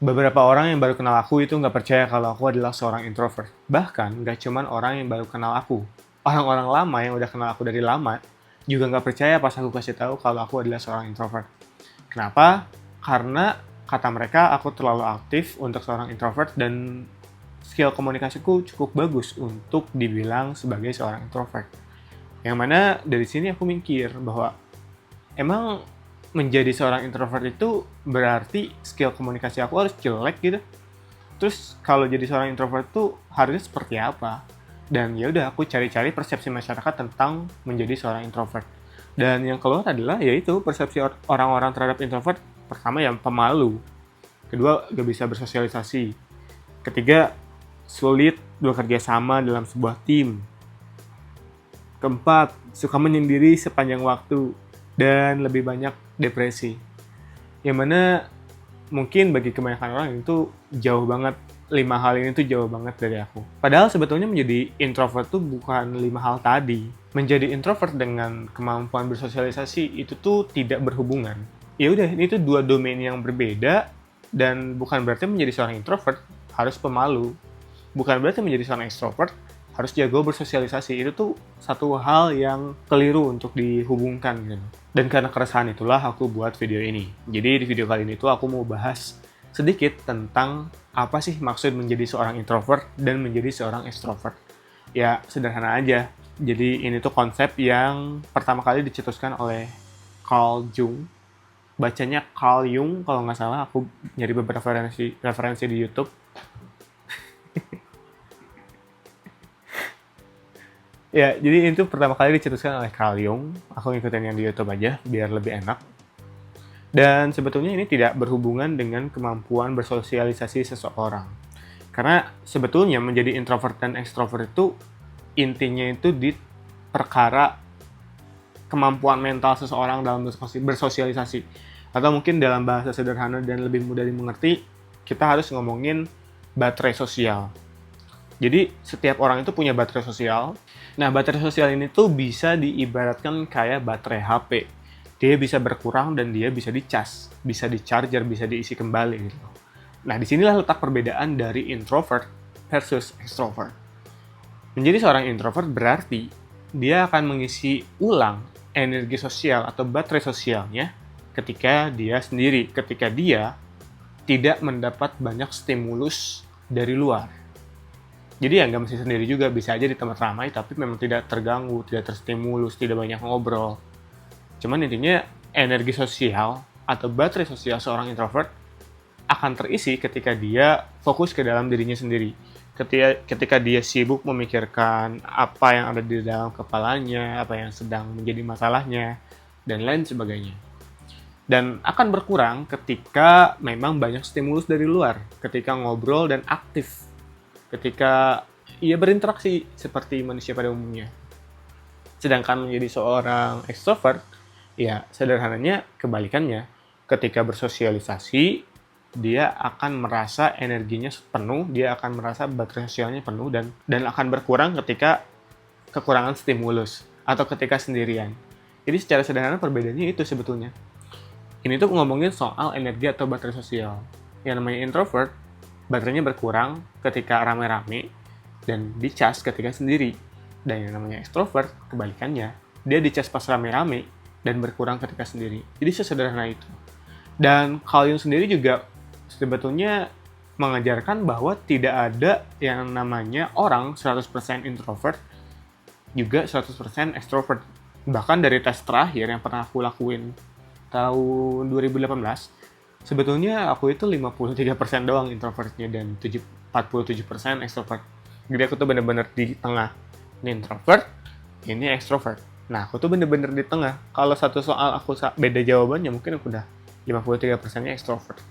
Beberapa orang yang baru kenal aku itu nggak percaya kalau aku adalah seorang introvert. Bahkan nggak cuman orang yang baru kenal aku. Orang-orang lama yang udah kenal aku dari lama juga nggak percaya pas aku kasih tahu kalau aku adalah seorang introvert. Kenapa? Karena kata mereka aku terlalu aktif untuk seorang introvert dan skill komunikasiku cukup bagus untuk dibilang sebagai seorang introvert. Yang mana dari sini aku mikir bahwa emang menjadi seorang introvert itu berarti skill komunikasi aku harus jelek gitu. Terus kalau jadi seorang introvert tuh harusnya seperti apa? Dan ya udah aku cari-cari persepsi masyarakat tentang menjadi seorang introvert. Dan yang keluar adalah yaitu persepsi orang-orang terhadap introvert. Pertama yang pemalu, kedua gak bisa bersosialisasi, ketiga sulit bekerja sama dalam sebuah tim, keempat suka menyendiri sepanjang waktu, dan lebih banyak depresi. Yang mana mungkin bagi kebanyakan orang itu jauh banget, 5 hal ini tuh jauh banget dari aku. Padahal sebetulnya menjadi introvert tuh bukan 5 hal tadi. Menjadi introvert dengan kemampuan bersosialisasi itu tuh tidak berhubungan. Ya udah, ini tuh dua domain yang berbeda dan bukan berarti menjadi seorang introvert harus pemalu. Bukan berarti menjadi seorang extrovert harus jago bersosialisasi. Itu tuh satu hal yang keliru untuk dihubungkan gitu. Dan karena keresahan itulah aku buat video ini. Jadi di video kali ini tuh aku mau bahas sedikit tentang apa sih maksud menjadi seorang introvert dan menjadi seorang extrovert. Ya sederhana aja. Jadi ini tuh konsep yang pertama kali dicetuskan oleh Carl Jung. Bacanya Carl Jung kalau nggak salah. Aku nyari beberapa referensi di YouTube. Ya, jadi itu pertama kali dicetuskan oleh Carl Jung. Aku ngikutin yang di YouTube aja, biar lebih enak. Dan sebetulnya ini tidak berhubungan dengan kemampuan bersosialisasi seseorang. Karena sebetulnya menjadi introvert dan extrovert itu intinya itu di perkara kemampuan mental seseorang dalam bersosialisasi. Atau mungkin dalam bahasa sederhana dan lebih mudah dimengerti, kita harus ngomongin baterai sosial. Jadi setiap orang itu punya baterai sosial. Nah, baterai sosial ini tuh bisa diibaratkan kayak baterai HP. Dia bisa berkurang dan dia bisa dicas, bisa di-charger, bisa diisi kembali gitu. Nah, disinilah letak perbedaan dari introvert versus extrovert. Menjadi seorang introvert berarti dia akan mengisi ulang energi sosial atau baterai sosialnya ketika dia sendiri, ketika dia tidak mendapat banyak stimulus dari luar. Jadi ya nggak mesti sendiri juga, bisa aja di tempat ramai tapi memang tidak terganggu, tidak terstimulus, tidak banyak ngobrol. Cuman intinya energi sosial atau baterai sosial seorang introvert akan terisi ketika dia fokus ke dalam dirinya sendiri. Ketika dia sibuk memikirkan apa yang ada di dalam kepalanya, apa yang sedang menjadi masalahnya, dan lain sebagainya. Dan akan berkurang ketika memang banyak stimulus dari luar, ketika ngobrol dan aktif, ketika ia berinteraksi seperti manusia pada umumnya. Sedangkan menjadi seorang extrovert, ya sederhananya kebalikannya. Ketika bersosialisasi, dia akan merasa energinya penuh, dia akan merasa baterai sosialnya penuh dan akan berkurang ketika kekurangan stimulus atau ketika sendirian. Jadi secara sederhana perbedaannya itu sebetulnya. Ini tuh ngomongin soal energi atau baterai sosial. Yang namanya introvert, baterainya berkurang ketika rame-rame dan dicas ketika sendiri. Dan yang namanya extrovert, kebalikannya, dia dicas pas rame-rame dan berkurang ketika sendiri. Jadi sesederhana itu. Dan Carl Jung sendiri juga sebetulnya mengajarkan bahwa tidak ada yang namanya orang 100% introvert juga 100% extrovert. Bahkan dari tes terakhir yang pernah aku lakuin tahun 2018, sebetulnya aku itu 53% doang introvertnya dan 47% extrovert. Jadi aku tuh bener-bener di tengah. Ini introvert, ini extrovert. Nah, aku tuh bener-bener di tengah. Kalau satu soal aku beda jawabannya, mungkin aku udah 53%-nya extrovert.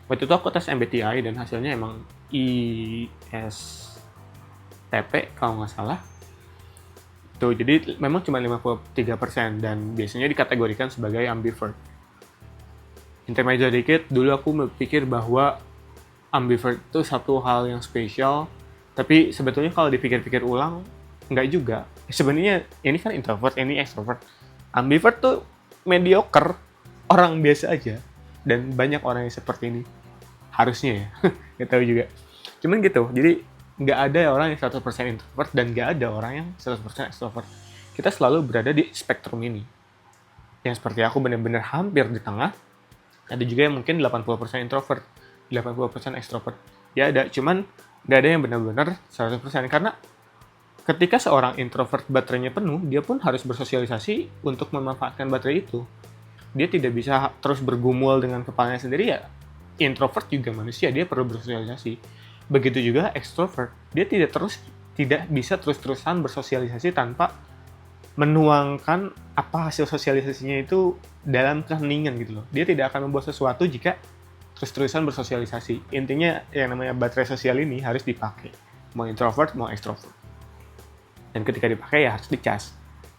Waktu itu aku tes MBTI dan hasilnya emang ISTP kalau nggak salah. Tuh, jadi memang cuma 53% dan biasanya dikategorikan sebagai ambivert. Intermezzo dikit, dulu aku berpikir bahwa ambivert itu satu hal yang spesial, tapi sebetulnya kalau dipikir-pikir ulang, nggak juga. Sebenarnya ini kan introvert, ini extrovert. Ambivert tuh mediocre, orang biasa aja, dan banyak orang yang seperti ini. harusnya ya. Nggak tahu juga. Cuman gitu, jadi nggak ada orang yang 100% introvert dan nggak ada orang yang 100% extrovert. Kita selalu berada di spektrum ini. Yang seperti aku benar-benar hampir di tengah, ada juga yang mungkin 80% introvert, 80% extrovert. Ya ada, cuman nggak ada yang benar-benar 100%. Karena ketika seorang introvert baterainya penuh, dia pun harus bersosialisasi untuk memanfaatkan baterai itu. Dia tidak bisa terus bergumul dengan kepalanya sendiri ya. Introvert juga manusia, dia perlu bersosialisasi. Begitu juga extrovert, dia tidak bisa terus-terusan bersosialisasi tanpa menuangkan apa hasil sosialisasinya itu dalam keheningan gitu loh. Dia tidak akan membuat sesuatu jika terus-terusan bersosialisasi. Intinya yang namanya baterai sosial ini harus dipakai. Mau introvert, mau extrovert. Dan ketika dipakai ya harus dicas.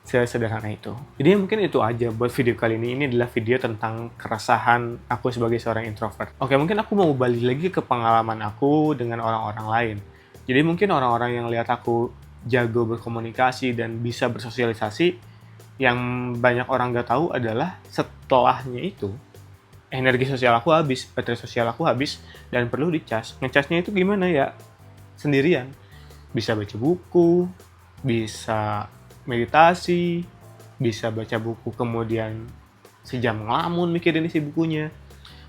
Sesederhana itu. Jadi mungkin itu aja buat video kali ini. Ini adalah video tentang keresahan aku sebagai seorang introvert. Oke, mungkin aku mau balik lagi ke pengalaman aku dengan orang-orang lain. Jadi mungkin orang-orang yang lihat aku jago berkomunikasi dan bisa bersosialisasi, yang banyak orang gak tahu adalah setelahnya itu, energi sosial aku habis, baterai sosial aku habis, dan perlu dicas. Ngecasnya itu gimana ya? Sendirian. Bisa baca buku, bisa meditasi, bisa baca buku kemudian sejam ngelamun mikirin isi bukunya.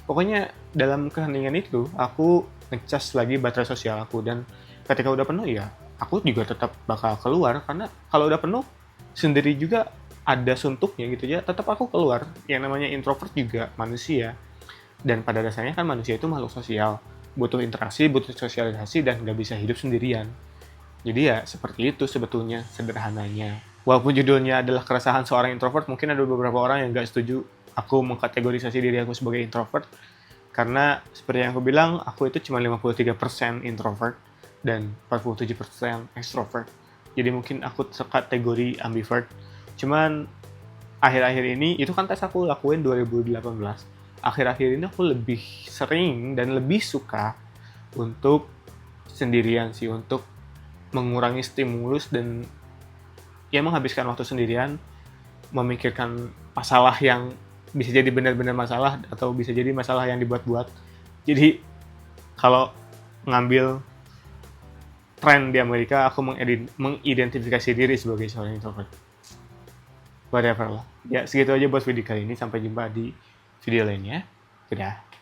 Pokoknya dalam keheningan itu aku ngecas lagi baterai sosial aku, dan ketika udah penuh ya aku juga tetap bakal keluar, karena kalau udah penuh sendiri juga ada suntuknya gitu ya, tetap aku keluar. Yang namanya introvert juga manusia, dan pada dasarnya kan manusia itu makhluk sosial, butuh interaksi, butuh sosialisasi, dan nggak bisa hidup sendirian. Jadi ya seperti itu sebetulnya sederhananya. Walaupun judulnya adalah keresahan seorang introvert, mungkin ada beberapa orang yang nggak setuju aku mengkategorisasi diri aku sebagai introvert. Karena seperti yang aku bilang, aku itu cuma 53% introvert dan 47% extrovert. Jadi mungkin aku kategori ambivert. Cuman akhir-akhir ini, itu kan tes aku lakuin 2018. Akhir-akhir ini aku lebih sering dan lebih suka untuk sendirian sih, untuk mengurangi stimulus dan ya menghabiskan waktu sendirian, memikirkan masalah yang bisa jadi benar-benar masalah atau bisa jadi masalah yang dibuat-buat. Jadi kalau ngambil tren di Amerika, aku mengidentifikasi diri sebagai seorang introvert. Whatever lah. Ya segitu aja buat video kali ini, sampai jumpa di video lainnya. Dadah.